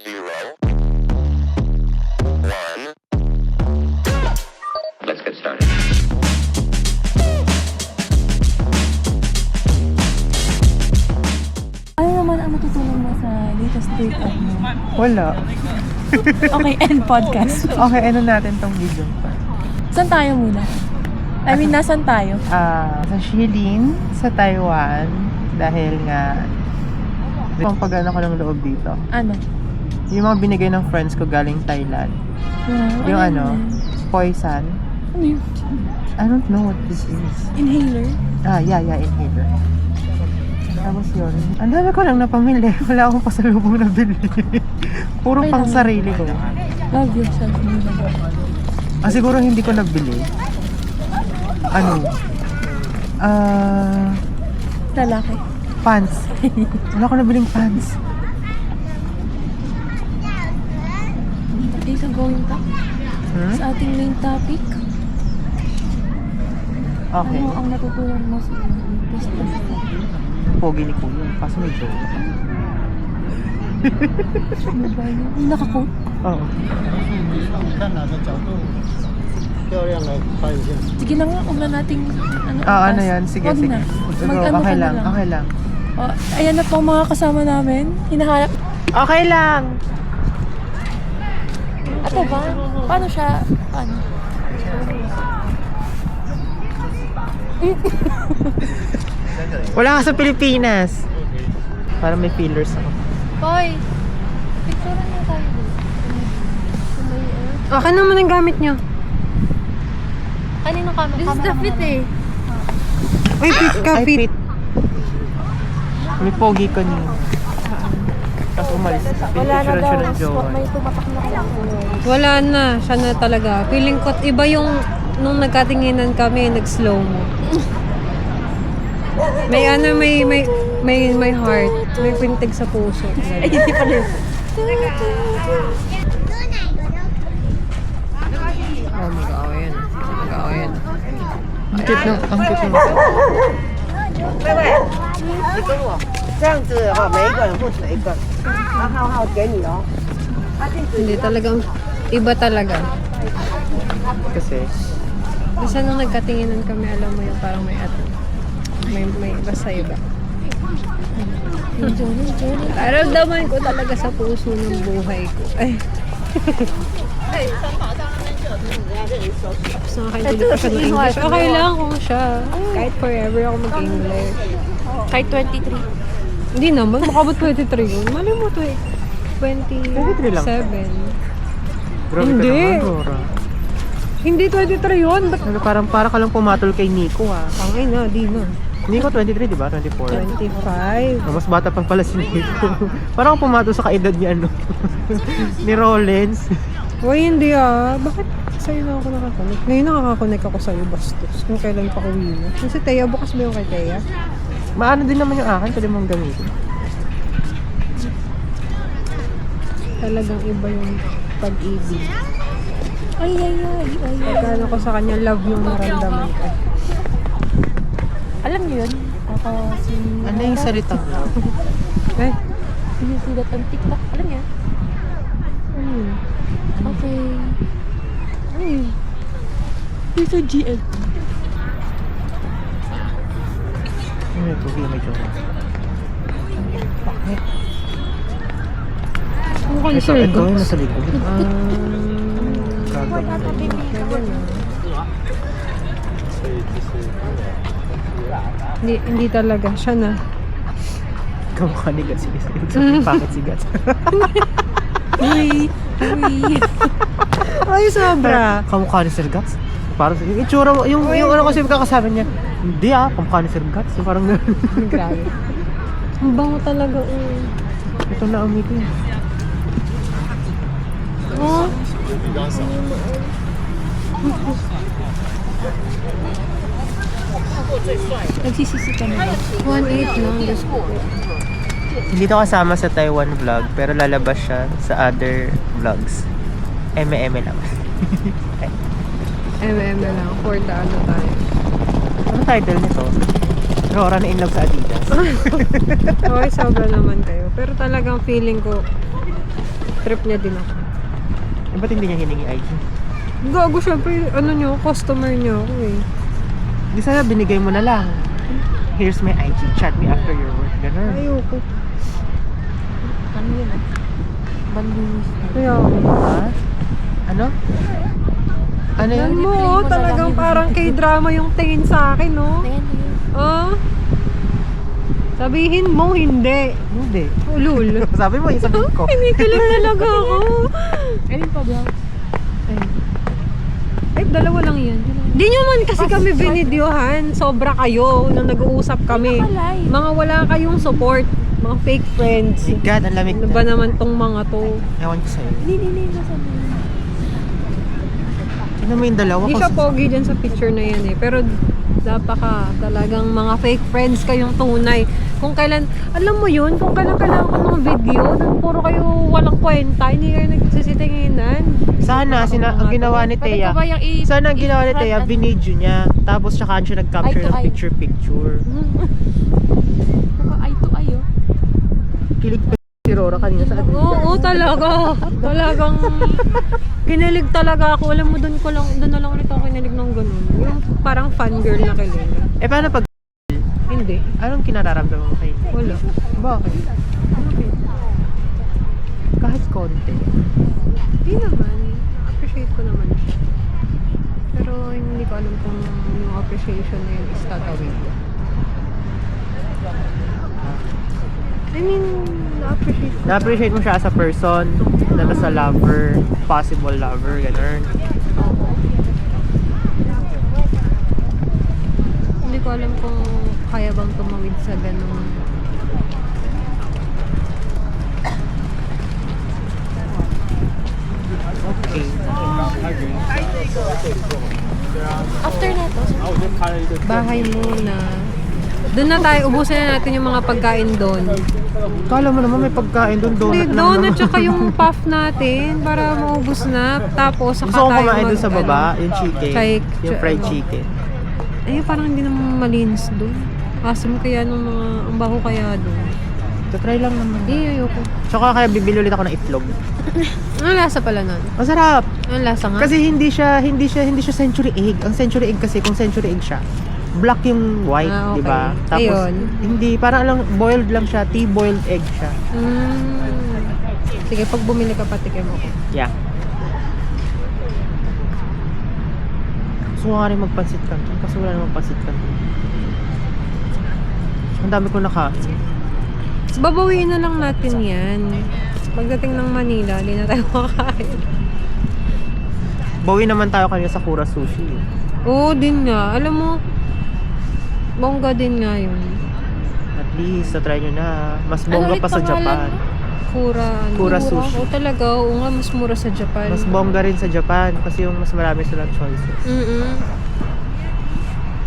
0, 1. Let's get started. Ano naman ang natutunan mo sa latest breakup mo? Wala. Okay, end podcast. Okay, ano natin tong video pa? Saan tayo muna? I mean, nasan tayo? Sa Shilin, sa Taiwan, dahil nga ang pag-ano ko ng loob dito. Ano? Yung mga binigay ng friends ko galing Thailand. Wow, Yung ano? poison. Ano yun? I don't know what this is. Inhaler? Yeah, inhaler. Tapos yun. Ang dami ko lang napamili. Wala akong pasalubong na bili. Puro Okay pang lang. sarili ko. Love yourself muna. Siguro hindi ko nagbili. Lalaki. Pants. Wala ko nabiling pants. Okay, so going back sa ating main topic. Okay. Ano ang natutunan mo sa latest breakup? Pogi ni Kuya. Kaso may joke. Ano ba yun? Yung naka-coat? Oo. Sige na nga, huwag na nating ano Ano itas. yan? Sige, Huwag sige. na. Go, Mag-ano okay ka na lang. Okay lang. Oh, ayan na po ang mga kasama namin. Hinahanap. Okay lang. Ato ba? Paano siya? Paano? Wala ka sa Pilipinas. Para may feelers ako. Koy! Picturean niyo tayo. Akin naman ang gamit niyo. Kanino kami? This is the fit eh. Uy, fit ka, fit. May pogi ko niyo. Tapos umalis. Wala na Picture daw. siya ng jowa. May tumatak na kaya. Wala na, siya na talaga. Feeling ko, iba yung nung nagkatinginan kami, nag-slow mo. May heart. May pintig sa puso. Ay, hindi pala yun. Oh, mag-away yan. Mag-away yan. Ang cute ng, ang cute ng. 这样子的话，每一个人不止一个，好给你哦。 Hindi talagang, iba talaga. Kasi, Basta nung nagkatinginan kami, alam mo yung parang may iba sa iba. Naramdaman ko talaga sa puso ng buhay ko. Ay. Tapos nakakaintindi pa siya ng English. Okay lang kung siya. Kahit forever ako mag-English. Kahit 23. Hindi naman, makabot 23 yun. Mali mo to eh. 23 lang. 27. grabe Hindi. ka naman, Dora. Hindi 23 yun. Ba't? Parang para ka lang pumatol kay Nico, ha. Ay na, di na. Nico, 23, di ba? 24. 25. Mas bata pang pala si Nico. Parang pumatol sa kaedad ni ni Rollins. Uy, hindi ah. Bakit sa'yo na ako nakakonek? Ngayon nakakakonek ako sa'yo, bastos. Kung kailan pa uwi na. Kasi Teya, bukas ba yung kay Teya? Maano din naman yung akin, pwede mong gamitin. Talagang iba yung pag-ibig. Ay. Pagkano ko sa kanya, love yung naramdaman ko. Alam niyo yun? Ako si... Ano yung salita? Ay, Sinusulat ang TikTok. Alam niyo? Okay. Ay. Here's a GL. May pogi, may jowa. Bakit? ano ka Ito, ito yung nasa likod. Hindi talaga. Siya na. Kamukha ni Gats. Bakit si Gats? Uy. Ay, sobra. Kamukha ni Sir Gats? Parang yung itsura mo, yung ano kasi magkakasabi niya, hindi kamukha ni Sir Gats. So, parang Grabe. Ang bango talaga. ito na umitin. Oh. Nagsisisi ka na. 1.8 lang. Diyos ko. Hindi to kasama sa Taiwan vlog, pero lalabas siya sa other vlogs. Eme-eme lang. lang. For the ano tayo. Ano title nito? Rora na in love sa Adidas. Okay, sobra naman kayo. Pero talagang feeling ko, trip niya din ako. Eh, ba't hindi niya hiningi IG? Gago, syempre, ano nyo, customer niyo ako eh. Di sana binigay mo na lang. Here's my IG, chat me after your work. Ganun. Ayoko. Ano yun? Bandinis. Kaya, Ha? Ano? Ano yun? yan mo, Replay mo na talagang lang. parang K-drama yung tingin sa akin, no? Ayan yun. Ah? Sabihin mo, hindi. Hindi. Ulul. Sabi mo, isabihin ko. Kinikilig talaga ako. Ayun pa ba? Ay, dalawa lang yan. Di nyo man kasi kami binidyohan. Sobra kayo nung nag-uusap kami. Nakalay. Mga wala kayong support. Mga fake friends. My God, ang lamig Ano na. ba naman tong mga to? Ewan ko sa'yo. Hindi. Masabi. Ano mo yung dalawa? Hindi siya pogi dyan sa picture na yan eh. Pero talagang mga fake friends kayong tunay. Kung kailan, alam mo yun, kung kailan kailangan ko ng video, nang puro kayo walang kwenta, hindi kayo nagsisitinginan. Sana, ang ginawa ni Pwede Thea. ko ba yung Sana ang ginawa ni Thea, ano? binidyo niya. Tapos tsaka siya nag-capture Eye to ng eye. picture-picture. Mukha eye to eye oh. Kilig pa si Rora kanina sa atin. Oo, talaga. Talagang kinilig talaga ako. Alam mo, doon na lang ulit ako kinilig ng ganun. Yung parang fangirl na kilig. Eh, paano pag Hindi. anong kinararamdaman mo kayo? Wala. Bakit? Okay. Kahit konti. Hindi naman. Appreciate ko naman siya. Pero hindi ko alam kung yung appreciation na yun is tatawid ko. I mean, na-appreciate ko. Na-appreciate mo siya as a person, na nasa lover, possible lover, gano'n. Hindi ko alam kung kaya bang tumawid sa ganung Okay. After na to, bahay muna. Doon na tayo, ubusin na natin yung mga pagkain doon. Kala mo naman may pagkain doon, donut Hindi, lang doon naman. at saka yung puff natin para maubos na. Tapos saka Gusto ko tayo kumain doon sa baba, yung chicken. Yung fried ano. chicken. Ay, parang hindi naman malinis doon. Asim kaya nung mga, ang baho kaya doon. Try lang naman. Hindi, ayoko. Tsaka kaya bibili ulit ako ng itlog. Ano lasa pala nun? Masarap! Ano lasa nga? Kasi hindi siya century egg. Ang century egg kasi, kung century egg siya, black yung white, Ah, okay. di ba? Tapos, Ayun. hindi, parang lang, boiled lang siya, tea-boiled egg siya. Sige, pag bumili ka, patikim ako. Yeah. Gusto ko nga rin magpansit canton kasi wala namang pansit canton. Ang dami ko nakain. Babawiin na lang natin yan. Pagdating ng Manila, hindi na tayo makakain. Bawi naman tayo kanina sa Kura Sushi. Oo, din nga. Alam mo, bongga din nga yun. At least, na-try nyo na. Mas bongga ulit pa sa pangalan? Japan. Kura sushi. Oo, talaga. Oo nga, mas mura sa Japan. Mas bongga rin sa Japan kasi yung mas marami silang choices.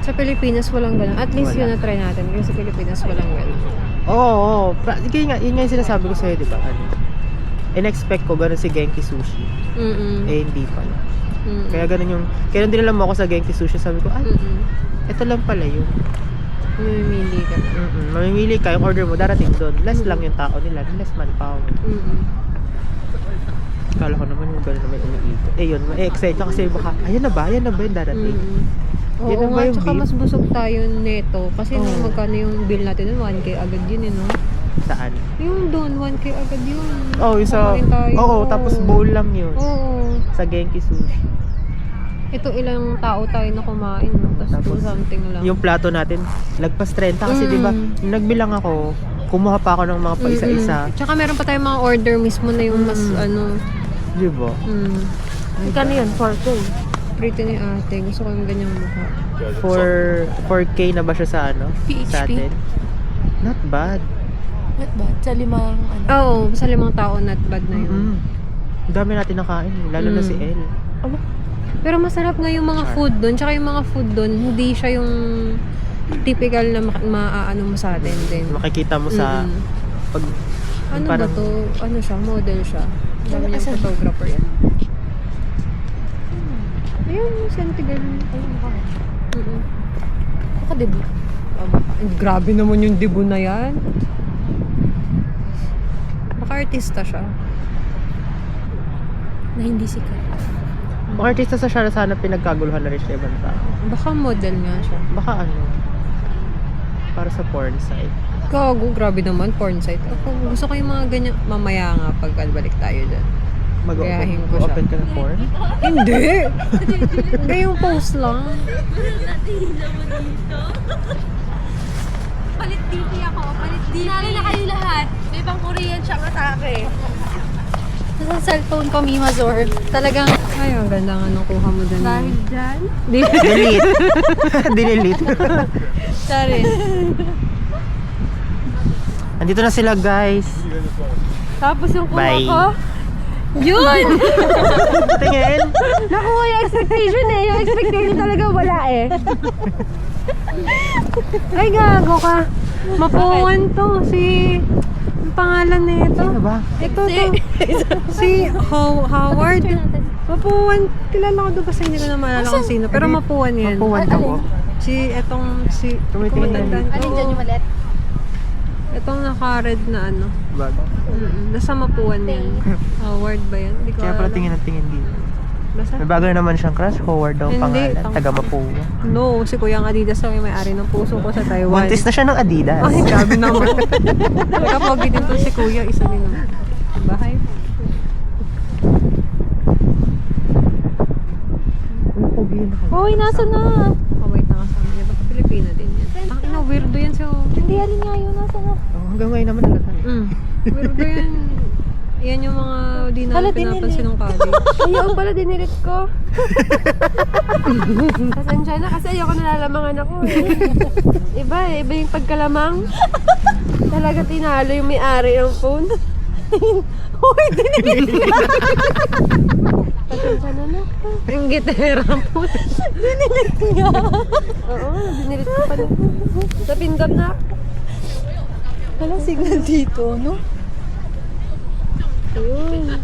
Sa Pilipinas, walang ganun. At least Wala. yun na-try natin. Kasi sa Pilipinas, walang ganun. Oo. Yun nga yung sinasabi ko sa'yo, di ba? Ano? In-expect ko ganun si Genki Sushi. Eh, hindi pala. Kaya ganun yung... Kaya nung dinala mo ako sa Genki Sushi, sabi ko, ay, ito lang pala yun. Mamimili ka na. Mamimili ka, yung order mo, darating doon. Less lang yung tao nila, less manpower. Kala ko naman yung gano'n na may umiikot. Eh yun, ma-excite ka kasi baka, ayan na ba yung darating? Oo Yan na ba nga, yung tsaka beef? mas busog tayo neto. Kasi nung Oo. magkano yung bill natin nun, 1K agad yun no? Saan? Yung doon, 1K agad yun. Oh, yung sa... Kumain tayo. Oo, tapos bowl lang yun. Oo. Sa Genki Sushi. Ito ilang tao tayo na kumain, no? Tapos 2 something lang. Yung plato natin, lagpas 30 kasi di ba nung nagbilang ako, kumuha pa ako ng mga pa isa-isa. Tsaka meron pa tayong mga order mismo na yung mas ano. Di ba? Magkano yun? 4K. Pretty ni ate. Gusto ko yung ganyang mukha. 4K na ba siya sa ano? Sa PHP? atin? Not bad. What ba? Sa limang ano? Oo, sa 5 tao not bad na yun. Ang dami natin nakain, lalo na si El. Pero masarap nga yung mga food doon. Tsaka yung mga food doon, hindi siya yung typical na maaano mo sa atin din. Makikita mo sa pag Ano parang- ba to? Ano siya? Model siya. Dami niyang Asan? photographer yan. Ayun, yung Sentigal. Ayun, baka. Baka diba? Grabe naman yung debut na yan. Baka artista siya. Na hindi sikat. Mga artista sa sana pinagkaguluhan na rin siya ibang tao. Baka model nga siya. Baka ano, para sa porn site. Gago, grabe naman, porn site. Ako, gusto ko yung mga ganyan. Mamaya nga pagkabalik tayo dyan. Gayahin ko siya. Mag-open ka ng porn? Hindi! Hindi yung post lang. Palit TV ako. Palit TV. Nalo na kayo lahat. May pang Korean siyang atake. Nasa cellphone ko, Mimazor. Talagang Ay, ang ganda nga nung kuha mo dyan. dahil dyan. Delete. Dinelete. Sorry. Andito na sila, guys. Tapos yung kuha Bye. ko, yun! Tingin. Nakuha yung expectation eh. Yung expectation talaga wala eh. Ay, gago ka. Mapuwan to. Ang pangalan na ito. Ano ba? Ito to. Si Howard. Mapuwan. Kilala ko doon kasi hindi ko na maalala kung sino. Pero mapuwan yan. Mapuwan ka mo. Si Tumitingin na kumatandaan ko. Alin dyan yung malit? Itong naka-red na ano. Bag. Nasa mapuwan yan. Howard ba yan? Hindi ko Kaya pala alam. tingin ng tingin dito. Basta? May bago na naman siyang crush. Howard daw ang Hindi, pangalan. Taga Mapua. No, si Kuya Adidas ang may-ari ng puso ko sa Taiwan. Buntis na siya ng Adidas. Ay, grabe naman. Kapag din to si Kuya, isa din naman. Bahay. Hoy, nasa na? Oh, wait, nakasama niya. Baka Pilipina din yan. Ang ina, weirdo yan si Hindi, alin nga yun. Nasa na? Oh, hanggang ngayon naman nalata. Weirdo yan. Yan yung mga di na Hala, pinapansin ng college. Ayaw pala, dinilit ko. Pasensya na kasi ayoko nalalamangan ako eh. Iba yung pagkalamang. Talaga tinalo yung may-ari ng phone. Hoy, dinilit ka! Pasensya na na. Yung gitera po. Dinilit nga. Oo, dinilit ko pa na. Sa pindot na. Walang signal dito, no? Ayun.